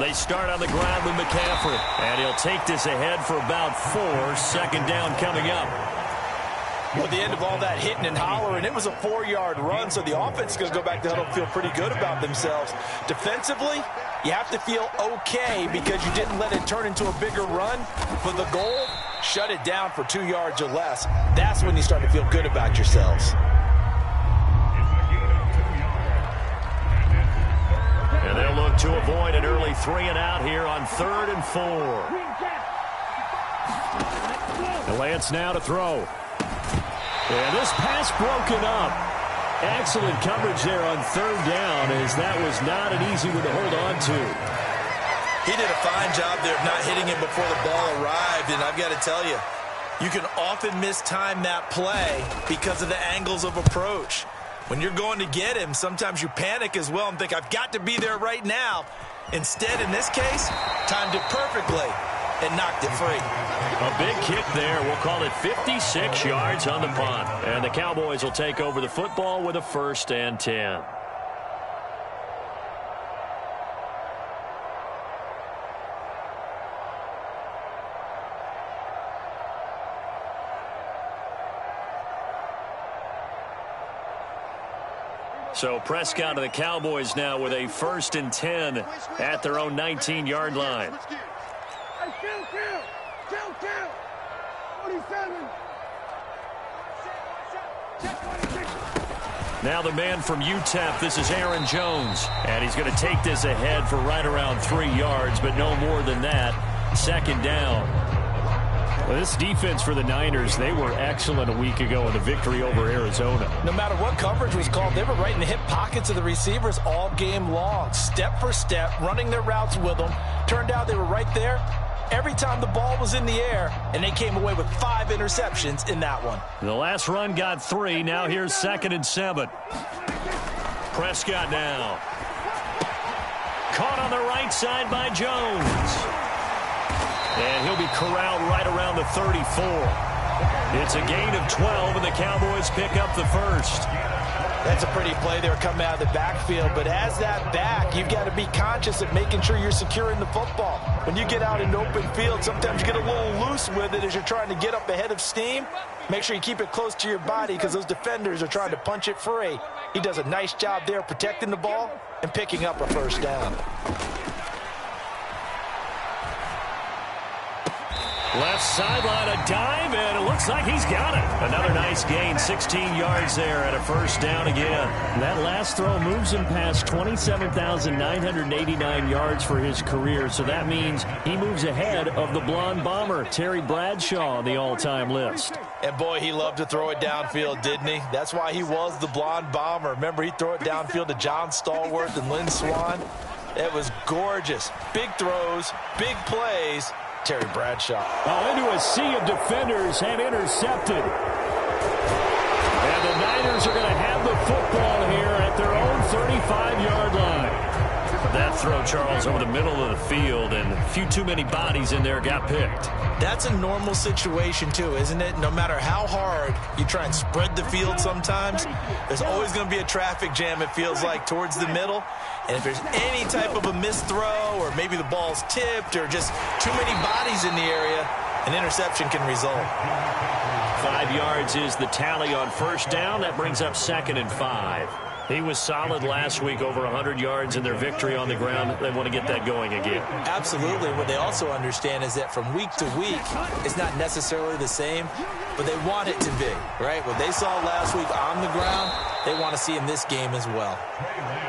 They start on the ground with McCaffrey, and he'll take this ahead for about 4. Second down coming up. Well, at the end of all that hitting and hollering, it was a 4-yard run, so the offense is going to go back to huddle and feel pretty good about themselves. Defensively, you have to feel okay because you didn't let it turn into a bigger run. But the goal, shut it down for 2 yards or less. That's when you start to feel good about yourselves. And they'll look to avoid an early 3-and-out here on 3rd and 4. The Lance now to throw. And this pass broken up. Excellent coverage there on 3rd down, as that was not an easy one to hold on to. He did a fine job there of not hitting it before the ball arrived, and I've got to tell you, you can often mistime that play because of the angles of approach. When you're going to get him, sometimes you panic as well and think, I've got to be there right now. Instead, in this case, timed it perfectly and knocked it free. A big kick there. We'll call it 56 yards on the punt. And the Cowboys will take over the football with a 1st and 10. So Prescott of the Cowboys now with a 1st and 10 at their own 19-yard line. Now the man from UTEP, this is Aaron Jones. And he's going to take this ahead for right around 3 yards, but no more than that. 2nd down. Well, this defense for the Niners, they were excellent a week ago in the victory over Arizona. No matter what coverage was called, they were right in the hip pockets of the receivers all game long. Step for step, running their routes with them. Turned out they were right there every time the ball was in the air, and they came away with 5 interceptions in that one. The last run got 3. Now here's 2nd and 7. Prescott now. Caught on the right side by Jones. And he'll be corralled right around the 34. It's a gain of 12, and the Cowboys pick up the 1st. That's a pretty play there coming out of the backfield. But as that back, you've got to be conscious of making sure you're securing the football. When you get out in open field, sometimes you get a little loose with it as you're trying to get up ahead of steam. Make sure you keep it close to your body because those defenders are trying to punch it free. He does a nice job there protecting the ball and picking up a 1st down. Left sideline, a dive, and it looks like he's got it. Another nice gain, 16 yards there, and a 1st down again. That last throw moves him past 27,989 yards for his career, so that means he moves ahead of the blonde bomber, Terry Bradshaw, on the all-time list. And boy, he loved to throw it downfield, didn't he? That's why he was the blonde bomber. Remember, he'd throw it downfield to John Stallworth and Lynn Swann. It was gorgeous. Big throws, big plays. Terry Bradshaw. Oh, into a sea of defenders and intercepted. And the Niners are going to have the football here at their own 35-yard line. That throw, Charles, over the middle of the field, and a few too many bodies in there got picked. That's a normal situation, too, isn't it? No matter how hard you try and spread the field sometimes, there's always going to be a traffic jam, it feels like, towards the middle. And if there's any type of a missed throw or maybe the ball's tipped or just too many bodies in the area, an interception can result. 5 yards is the tally on 1st down. That brings up 2nd and 5. He was solid last week, over 100 yards in their victory on the ground. They want to get that going again. Absolutely. What they also understand is that from week to week, it's not necessarily the same, but they want it to be, right? What they saw last week on the ground, they want to see in this game as well.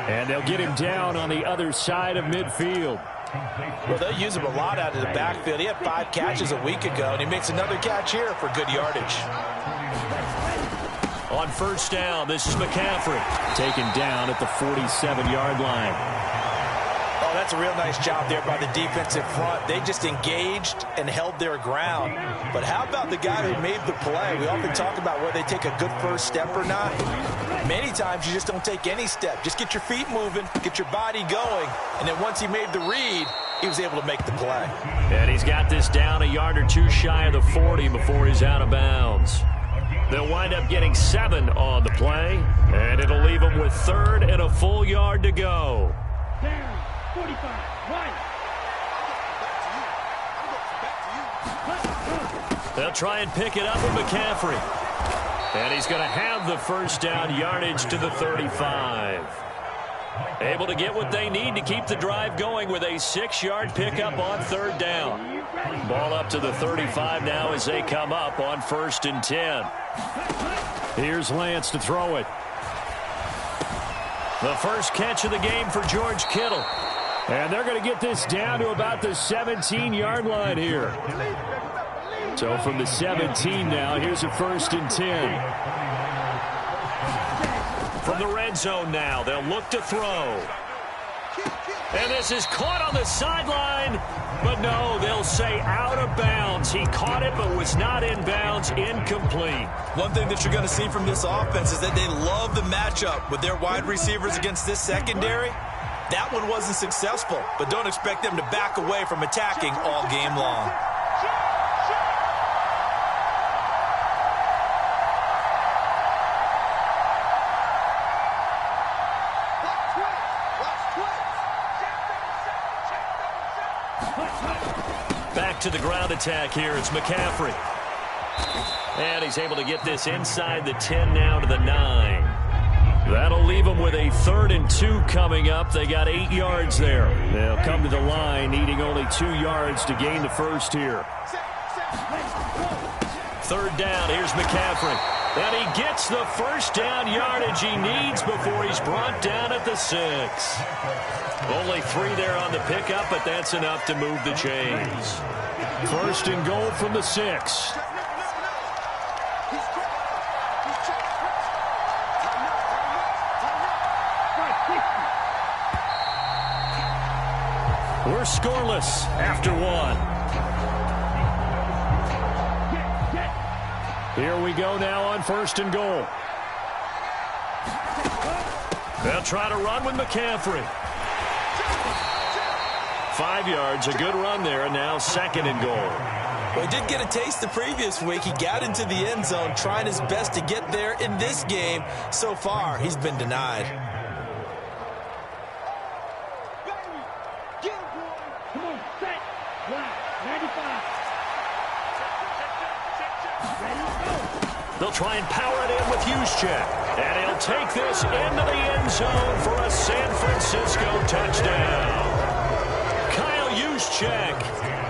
And they'll get him down on the other side of midfield. Well, they'll use him a lot out of the backfield. He had 5 catches a week ago, and he makes another catch here for good yardage. On 1st down, this is McCaffrey. Taken down at the 47-yard line. Oh, that's a real nice job there by the defensive front. They just engaged and held their ground. But how about the guy who made the play? We often talk about whether they take a good first step or not. Many times you just don't take any step. Just get your feet moving, get your body going, and then once he made the read, he was able to make the play. And he's got this down a yard or two shy of the 40 before he's out of bounds. They'll wind up getting 7 on the play, and it'll leave them with 3rd and a full yard to go. They'll try and pick it up with McCaffrey. And he's going to have the first down, yardage to the 35. Able to get what they need to keep the drive going with a 6-yard pickup on third down. Ball up to the 35 now as they come up on 1st and 10. Here's Lance to throw it. The first catch of the game for George Kittle. And they're going to get this down to about the 17-yard line here. So from the 17 now, here's a 1st and 10. From the red zone now, they'll look to throw. And this is caught on the sideline. But no, they'll say out of bounds. He caught it but was not in bounds. Incomplete. One thing that you're going to see from this offense is that they love the matchup with their wide receivers against this secondary. That one wasn't successful, but don't expect them to back away from attacking all game long. Back to the ground attack here. It's McCaffrey. And he's able to get this inside the 10 now to the 9. That'll leave them with a 3rd and 2 coming up. They got 8 yards there. They'll come to the line needing only 2 yards to gain the first here. 3rd down. Here's McCaffrey. And he gets the first down yardage he needs before he's brought down at the 6. Only 3 there on the pickup, but that's enough to move the chains. 1st and goal from the 6. We're scoreless after 1. Here we go now on 1st and goal. They'll try to run with McCaffrey. 5 yards, a good run there, and now 2nd and goal. Well, he did get a taste the previous week. He got into the end zone, trying his best to get there in this game. So far, he's been denied. They'll try and power it in with Juszczyk. And he'll take this into the end zone for a San Francisco touchdown. Kyle Juszczyk.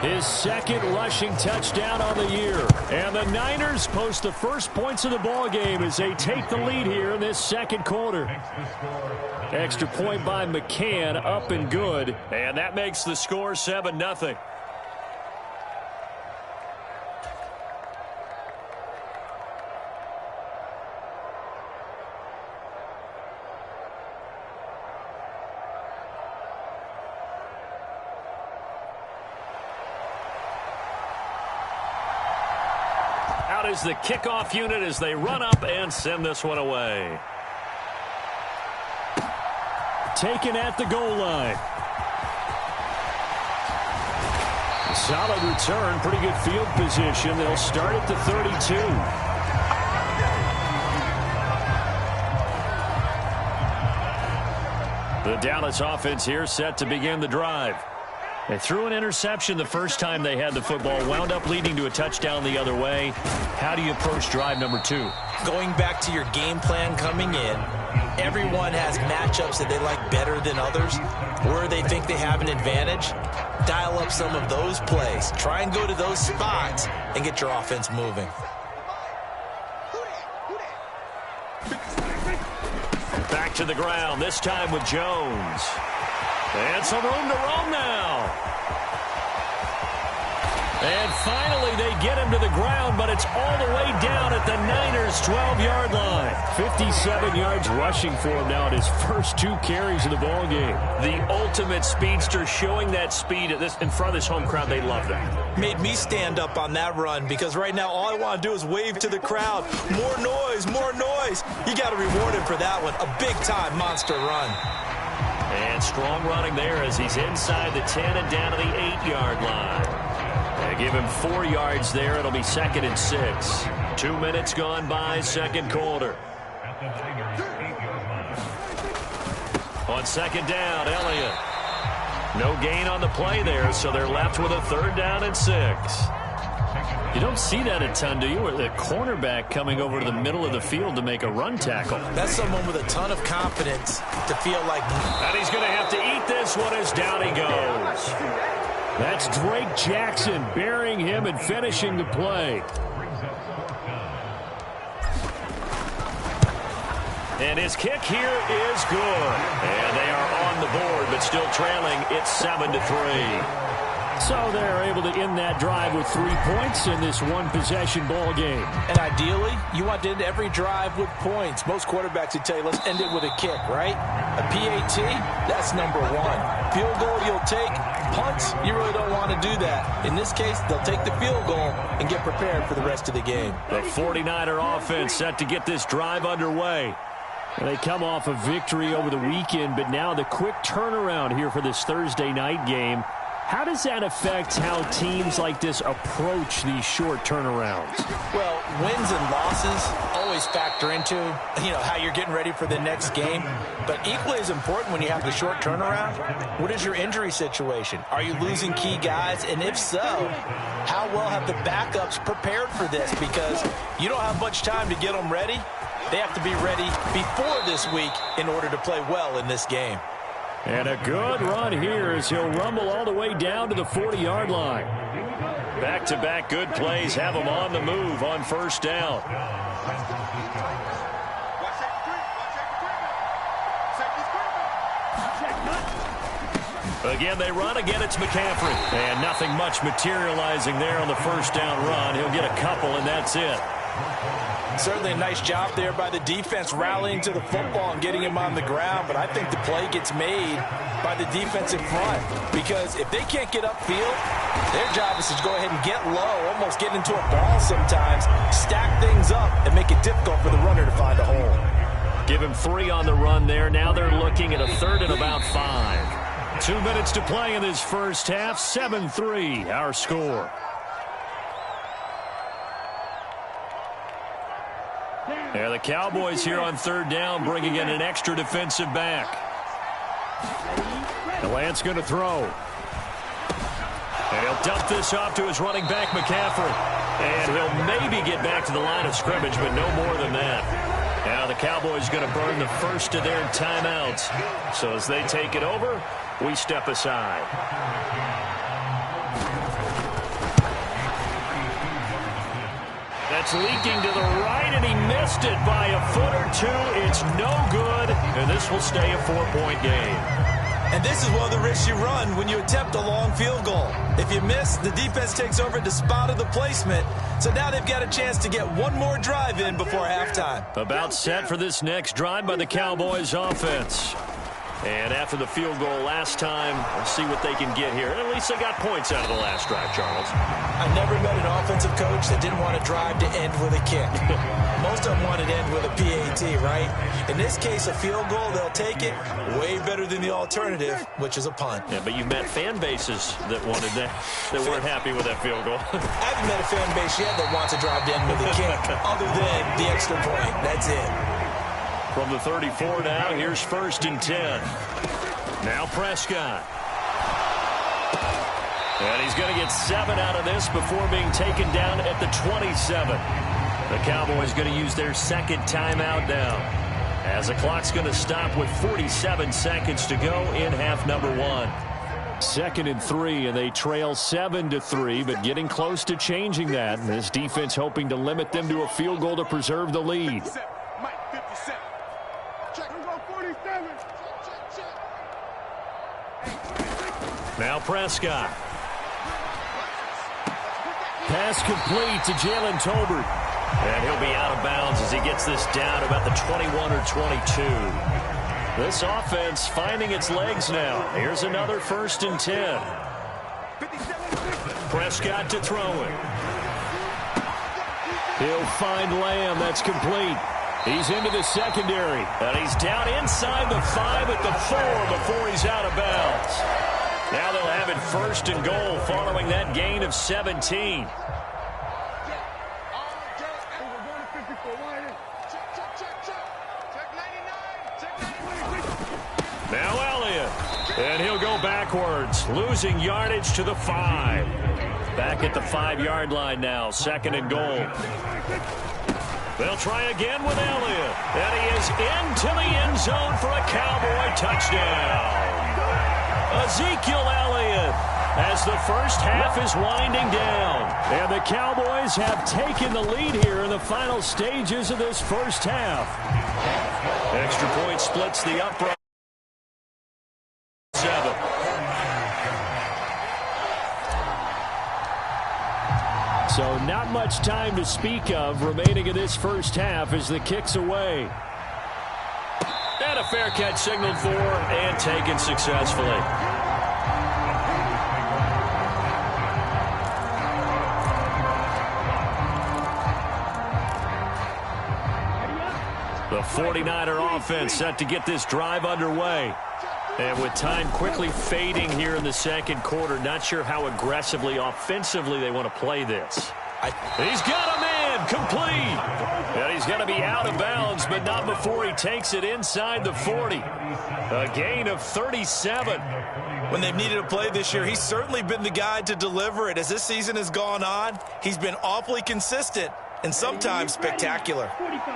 His 2nd rushing touchdown on the year. And the Niners post the first points of the ball game as they take the lead here in this 2nd quarter. Extra point by McCann, up and good. And that makes the score 7-0. Out is the kickoff unit as they run up and send this one away. Taken at the goal line. Solid return, pretty good field position. They'll start at the 32. The Dallas offense here set to begin the drive. They threw an interception the first time they had the football, wound up leading to a touchdown the other way. How do you approach drive number 2? Going back to your game plan coming in, everyone has matchups that they like better than others, where they think they have an advantage. Dial up some of those plays. Try and go to those spots and get your offense moving. Back to the ground, this time with Jones. And some room to roam now. And finally they get him to the ground, but it's all the way down at the Niners' 12-yard line. 57 yards rushing for him now at his first 2 carries of the ball game. The ultimate speedster, showing that speed at this in front of this home crowd. They love that. Made me stand up on that run because right now all I want to do is wave to the crowd. More noise, more noise. You got to reward him for that one. A big-time monster run. And strong running there as he's inside the 10 and down to the 8-yard line. They give him 4 yards there. It'll be 2nd and 6. 2 minutes gone by, 2nd quarter. On 2nd down, Elliott. No gain on the play there, so they're left with a 3rd down and 6. You don't see that a ton, do you? Or the cornerback coming over to the middle of the field to make a run tackle. That's someone with a ton of confidence to feel like... And he's going to have to eat this one as down he goes. That's Drake Jackson burying him and finishing the play. And his kick here is good. And they are on the board, but still trailing. It's 7-3. So they're able to end that drive with 3 points in this one-possession ball game. And ideally, you want to end every drive with points. Most quarterbacks would tell you, let's end it with a kick, right? A PAT, that's number one. Field goal you'll take. Punts, you really don't want to do that. In this case, they'll take the field goal and get prepared for the rest of the game. The 49er offense set to get this drive underway. And they come off a victory over the weekend, but now the quick turnaround here for this Thursday night game. How does that affect how teams like this approach these short turnarounds? Well, wins and losses always factor into, how you're getting ready for the next game. But equally as important when you have the short turnaround, what is your injury situation? Are you losing key guys? And if so, how well have the backups prepared for this? Because you don't have much time to get them ready. They have to be ready before this week in order to play well in this game. And a good run here as he'll rumble all the way down to the 40-yard line. Back-to-back good plays have him on the move on first down. Again, they run. Again, it's McCaffrey. And nothing much materializing there on the first down run. He'll get a couple, and that's it. Certainly a nice job there by the defense rallying to the football and getting him on the ground, but I think the play gets made by the defensive front because if they can't get upfield, their job is to go ahead and get low, almost get into a ball sometimes, stack things up, and make it difficult for the runner to find a hole. Give him 3 on the run there. Now they're looking at a third and about 5. 2 minutes to play in this first half. 7-3, our score. Yeah, the Cowboys here on third down bringing in an extra defensive back. Lance going to throw. And he'll dump this off to his running back, McCaffrey. And he'll maybe get back to the line of scrimmage, but no more than that. Now the Cowboys going to burn the first of their timeouts. So as they take it over, we step aside. That's leaking to the right, and he missed it by a foot or two. It's no good, and this will stay a 4-point game. And this is one of the risks you run when you attempt a long field goal. If you miss, the defense takes over at the spot of the placement. So now they've got a chance to get one more drive in before halftime. About set for this next drive by the Cowboys offense. And after the field goal last time, we'll see what they can get here. At least they got points out of the last drive, Charles. I never met an offensive coach that didn't want a drive to end with a kick. Most of them wanted to end with a PAT, right? In this case, a field goal, they'll take it way better than the alternative, which is a punt. Yeah, but you met fan bases that wanted that, that weren't happy with that field goal. I haven't met a fan base yet that wants a drive to end with a kick, other than the extra point. That's it. From the 34 now, here's 1st and 10. Now Prescott. And he's going to get 7 out of this before being taken down at the 27. The Cowboys going to use their second timeout now, as the clock's going to stop with 47 seconds to go in half number 1. 2nd and 3, and they trail 7-3, but getting close to changing that. And this defense hoping to limit them to a field goal to preserve the lead. Now Prescott. Pass complete to Jalen Tolbert. And he'll be out of bounds as he gets this down about the 21 or 22. This offense finding its legs now. Here's another 1st and 10. Prescott to throw it. He'll find Lamb. That's complete. He's into the secondary. And he's down inside the 5 at the 4 before he's out of bounds. Now they'll have it 1st and goal following that gain of 17. Now Elliott. And he'll go backwards, losing yardage to the 5. Back at the 5-yard line now, 2nd and goal. They'll try again with Elliott. And he is into the end zone for a Cowboy touchdown. Ezekiel Elliott, as the first half is winding down. And the Cowboys have taken the lead here in the final stages of this first half. Extra point splits the upright. 7. So not much time to speak of remaining in this first half as the kick's away. And a fair catch signaled for and taken successfully. The 49er offense set to get this drive underway. And with time quickly fading here in the second quarter, not sure how aggressively, offensively they want to play this. He's got a man, complete. And he's going to be out of bounds, but not before he takes it inside the 40. A gain of 37. When they've needed a play this year, he's certainly been the guy to deliver it. As this season has gone on, he's been awfully consistent and sometimes spectacular.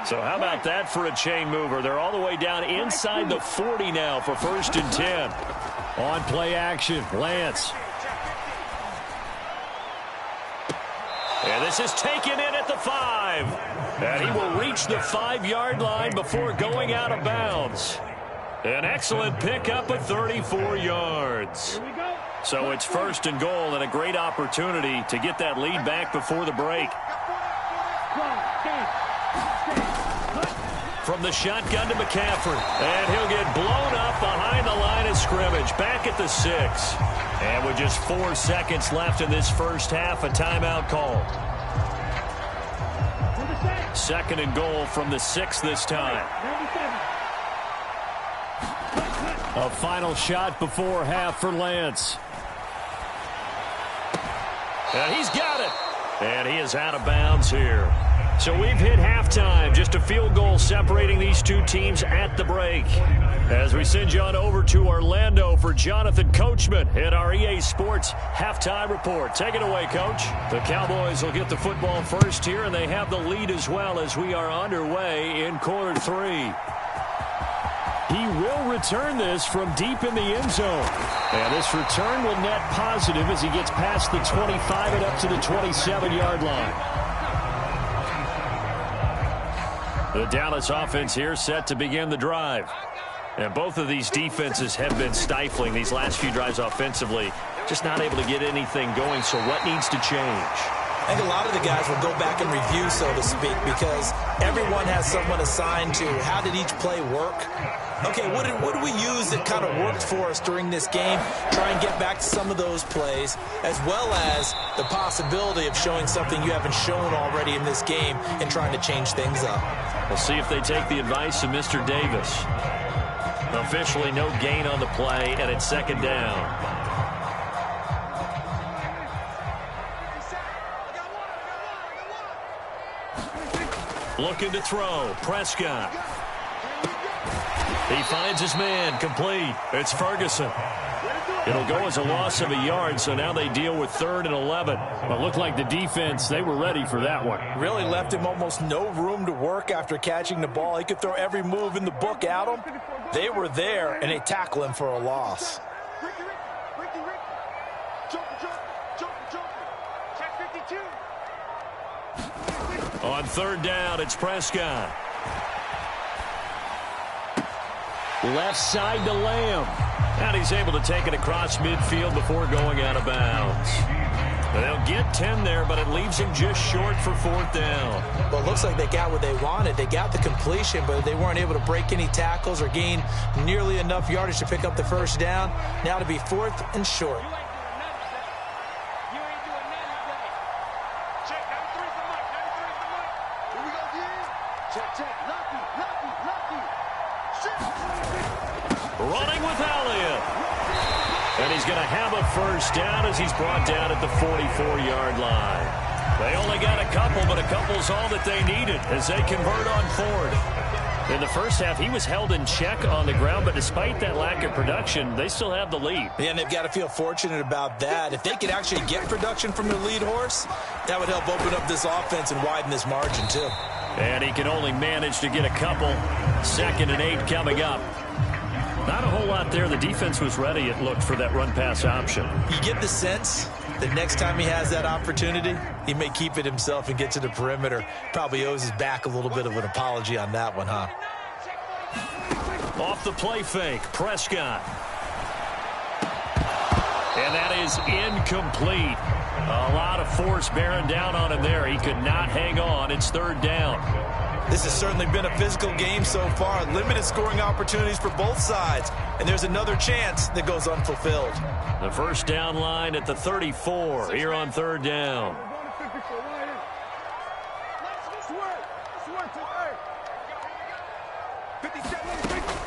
So how about that for a chain mover? They're all the way down inside the 40 now for 1st and 10. On play action, Lance. And this is taken in at the 5. And he will reach the 5-yard line before going out of bounds. An excellent pickup of 34 yards. So it's 1st and goal and a great opportunity to get that lead back before the break. From the shotgun to McCaffrey. And he'll get blown up behind the line of scrimmage. Back at the 6. And with just 4 seconds left in this first half, a timeout call. 2nd and goal from the 6 this time. A final shot before half for Lance. And he's got it. And he is out of bounds here. So we've hit halftime. Just a field goal separating these two teams at the break. As we send you on over to Orlando for Jonathan Coachman in our EA Sports Halftime Report. Take it away, Coach. The Cowboys will get the football first here, and they have the lead as well as we are underway in quarter 3. He will return this from deep in the end zone. And this return will net positive as he gets past the 25 and up to the 27-yard line. The Dallas offense here set to begin the drive. And both of these defenses have been stifling these last few drives offensively. Just not able to get anything going, so what needs to change? I think a lot of the guys will go back and review, so to speak, because everyone has someone assigned to how did each play work. Okay, what did we use that kind of worked for us during this game? Try and get back to some of those plays, as well as the possibility of showing something you haven't shown already in this game and trying to change things up. We'll see if they take the advice of Mr. Davis. Officially no gain on the play, and it's 2nd down. Looking to throw. Prescott. He finds his man. Complete. It's Ferguson. It'll go as a loss of a yard, so now they deal with 3rd and 11. Well, it looked like the defense, they were ready for that one. Really left him almost no room to work after catching the ball. He could throw every move in the book at him. They were there, and they tackle him for a loss. On 3rd down, it's Prescott. Left side to Lamb. And he's able to take it across midfield before going out of bounds. They'll get 10 there, but it leaves him just short for 4th down. Well, it looks like they got what they wanted. They got the completion, but they weren't able to break any tackles or gain nearly enough yardage to pick up the 1st down. Now to be 4th and short. Running with Elliott. And he's going to have a 1st down as he's brought down at the 44-yard line. They only got a couple, but a couple's all that they needed as they convert on 4th. In the first half, he was held in check on the ground, but despite that lack of production, they still have the lead. Yeah, and they've got to feel fortunate about that. If they could actually get production from their lead horse, that would help open up this offense and widen this margin, too. And he can only manage to get a couple. 2nd and 8 coming up. Not a whole lot there. The defense was ready, it looked, for that run-pass option. You get the sense that next time he has that opportunity, he may keep it himself and get to the perimeter. Probably owes his back a little bit of an apology on that one, huh? Off the play fake, Prescott. And that is incomplete. A lot of force bearing down on him there. He could not hang on. It's 3rd down. This has certainly been a physical game so far. Limited scoring opportunities for both sides. And there's another chance that goes unfulfilled. The first down line at the 34 here on 3rd down.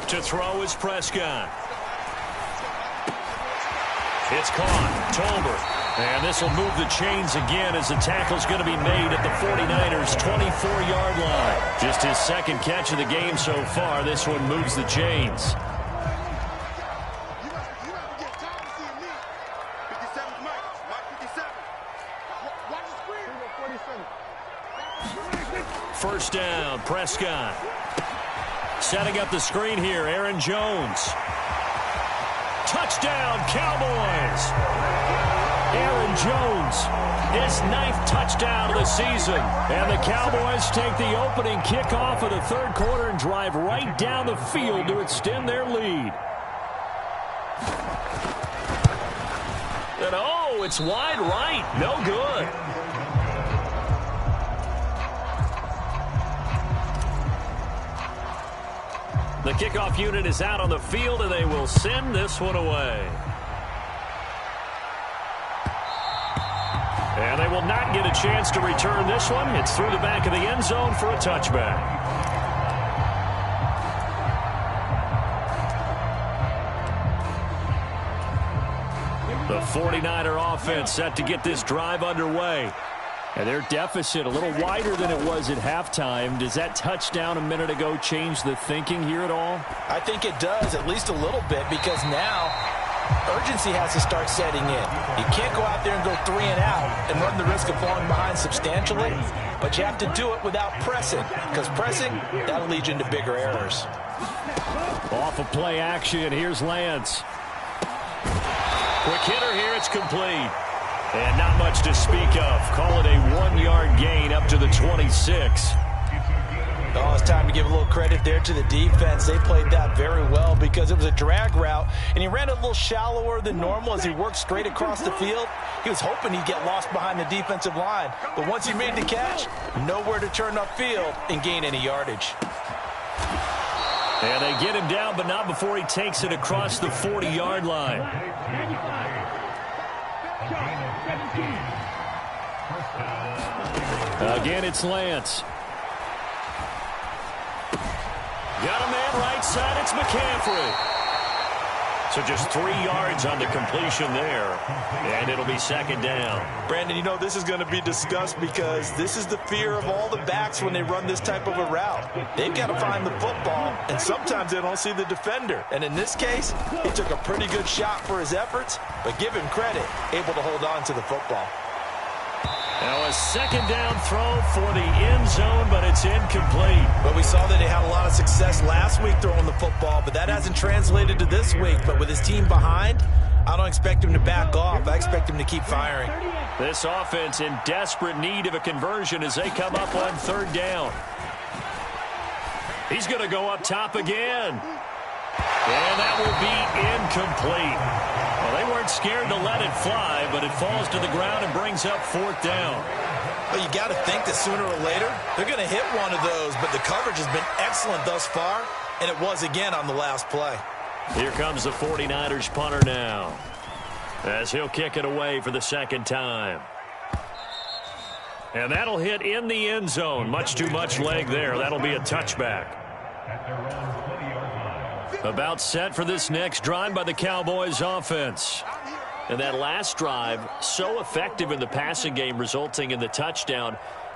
To throw is Prescott. It's caught. Tolbert. And this will move the chains again as the tackle's going to be made at the 49ers' 24-yard line. Just his 2nd catch of the game so far. This one moves the chains. First down, Prescott. Setting up the screen here, Aaron Jones. Touchdown, Cowboys! Aaron Jones, his 9th touchdown of the season. And the Cowboys take the opening kickoff of the 3rd quarter and drive right down the field to extend their lead. And oh, it's wide right. No good. The kickoff unit is out on the field, and they will send this one away. And they will not get a chance to return this one. It's through the back of the end zone for a touchback. The 49er offense set to get this drive underway. And their deficit a little wider than it was at halftime. Does that touchdown a minute ago change the thinking here at all? I think it does, at least a little bit, because now urgency has to start setting in. You can't go out there and go 3 and out and run the risk of falling behind substantially, but you have to do it without pressing, because pressing, that'll lead you into bigger errors. Off of play action, here's Lance. Quick hitter here, it's complete. And not much to speak of. Call it a 1-yard gain up to the 26. Oh, it's time to give a little credit there to the defense. They played that very well because it was a drag route, and he ran a little shallower than normal as he worked straight across the field. He was hoping he'd get lost behind the defensive line, but once he made the catch, nowhere to turn upfield and gain any yardage. And they get him down, but not before he takes it across the 40-yard line. Again, it's Lance. Got a man right side. It's McCaffrey. So just 3 yards on the completion there. And it'll be 2nd down. Brandon, you know, this is going to be discussed because this is the fear of all the backs when they run this type of a route. They've got to find the football, and sometimes they don't see the defender. And in this case, he took a pretty good shot for his efforts, but give him credit, able to hold on to the football. Now a 2nd down throw for the end zone, but it's incomplete. But we saw that they had a lot of success last week throwing the football, but that hasn't translated to this week. But with his team behind, I don't expect him to back off. I expect him to keep firing. This offense in desperate need of a conversion as they come up on 3rd down. He's going to go up top again. And that will be incomplete. Well, they weren't scared to let it fly, but it falls to the ground and brings up 4th down. Well, you got to think that sooner or later, they're going to hit one of those, but the coverage has been excellent thus far, and it was again on the last play. Here comes the 49ers punter now, as he'll kick it away for the 2nd time. And that'll hit in the end zone. Much too much leg there. That'll be a touchback. About set for this next drive by the Cowboys offense. And that last drive, so effective in the passing game, resulting in the touchdown.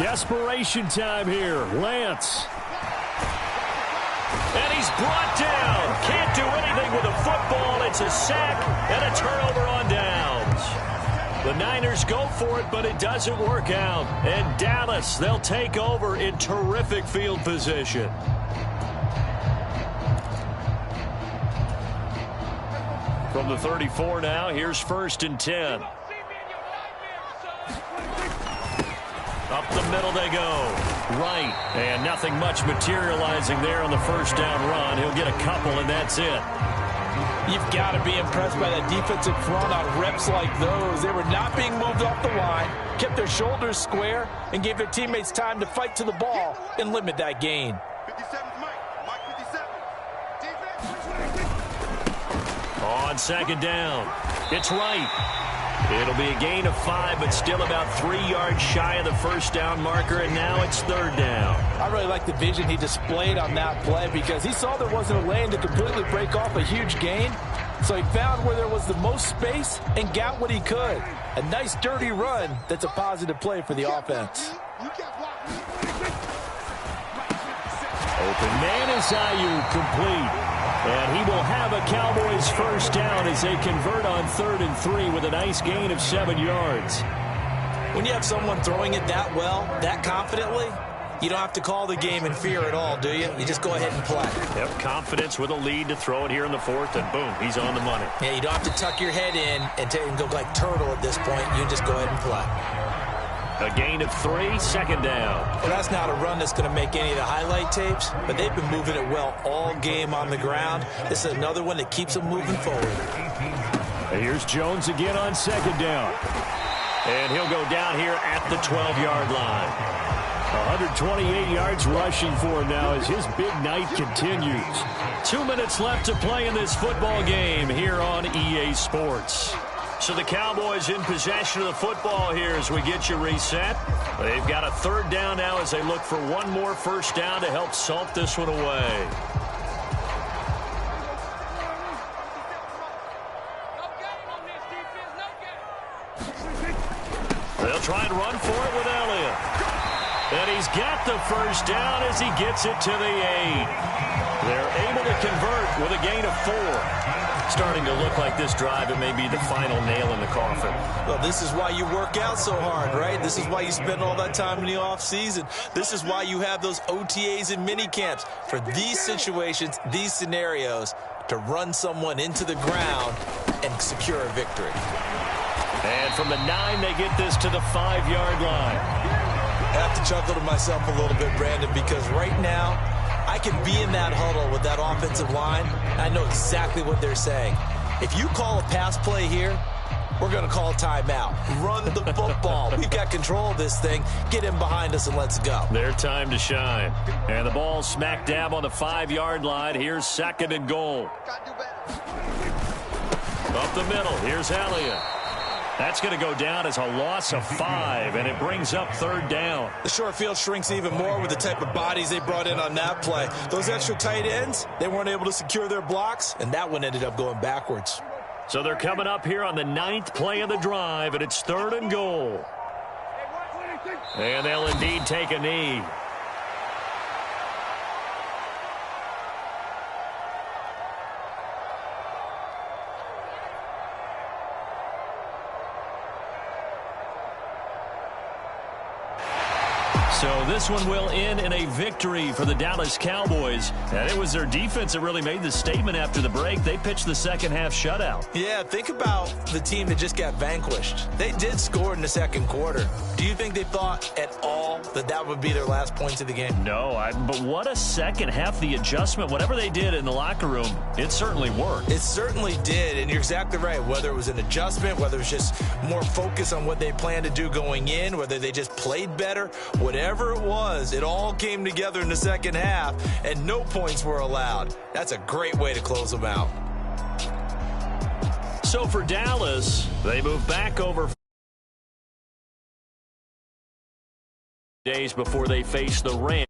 Desperation time here. Lance. And he's brought down. Can't do anything with a football. It's a sack and a turnover on downs. The Niners go for it, but it doesn't work out. And Dallas, they'll take over in terrific field position. From the 34 now, here's 1st and 10. Up the middle they go. Right. And nothing much materializing there on the first down run. He'll get a couple, and that's it. You've got to be impressed by that defensive front on reps like those. They were not being moved off the line, kept their shoulders square, and gave their teammates time to fight to the ball and limit that gain. 57's Mike 57. On second down, it's right. It'll be a gain of 5, but still about 3 yards shy of the first down marker, and now it's 3rd down. I really like the vision he displayed on that play because he saw there wasn't a lane to completely break off a huge gain. So he found where there was the most space and got what he could. A nice dirty run that's a positive play for the offense. Open man is Ayuk, complete. And he will have a Cowboys first down as they convert on 3rd and 3 with a nice gain of 7 yards. When you have someone throwing it that well, that confidently, you don't have to call the game in fear at all, do you? You just go ahead and play. Yep, confidence with a lead to throw it here in the 4th, and boom, he's on the money. Yeah, you don't have to tuck your head in and go like turtle at this point. You just go ahead and play. A gain of 3, 2nd down. Well, that's not a run that's going to make any of the highlight tapes, but they've been moving it well all game on the ground. This is another one that keeps them moving forward. And here's Jones again on 2nd down. And he'll go down here at the 12-yard line. 128 yards rushing for him now as his big night continues. 2 minutes left to play in this football game here on EA Sports. So the Cowboys in possession of the football here as we get you reset. They've got a 3rd down now as they look for one more first down to help salt this one away. They'll try and run for it with Elliott. And he's got the first down as he gets it to the 8. They're able to convert with a gain of 4. Starting to look like this drive, it may be the final nail in the coffin. Well, this is why you work out so hard, right? This is why you spend all that time in the offseason. This is why you have those OTAs and mini camps for these situations, these scenarios, to run someone into the ground and secure a victory. And from the 9, they get this to the 5-yard line. I have to chuckle to myself a little bit, Brandon, because right now, I can be in that huddle with that offensive line. I know exactly what they're saying. If you call a pass play here, we're going to call a timeout. Run the football. We've got control of this thing. Get in behind us and let's go. Their time to shine. And the ball smack dab on the 5-yard line. Here's 2nd and goal. Up the middle. Here's Elliott. That's going to go down as a loss of 5, and it brings up 3rd down. The short field shrinks even more with the type of bodies they brought in on that play. Those extra tight ends, they weren't able to secure their blocks, and that one ended up going backwards. So they're coming up here on the 9th play of the drive, and it's 3rd and goal. And they'll indeed take a knee. So this one will end in a victory for the Dallas Cowboys. And it was their defense that really made the statement after the break. They pitched the second half shutout. Yeah, think about the team that just got vanquished. They did score in the 2nd quarter. Do you think they thought at all that that would be their last points of the game? No, but what a second half, the adjustment, whatever they did in the locker room, it certainly worked. It certainly did, and you're exactly right. Whether it was an adjustment, whether it was just more focus on what they planned to do going in, whether they just played better, whatever it was, it all came together in the second half, and no points were allowed. That's a great way to close them out. So for Dallas, they move back over days before they face the Rams.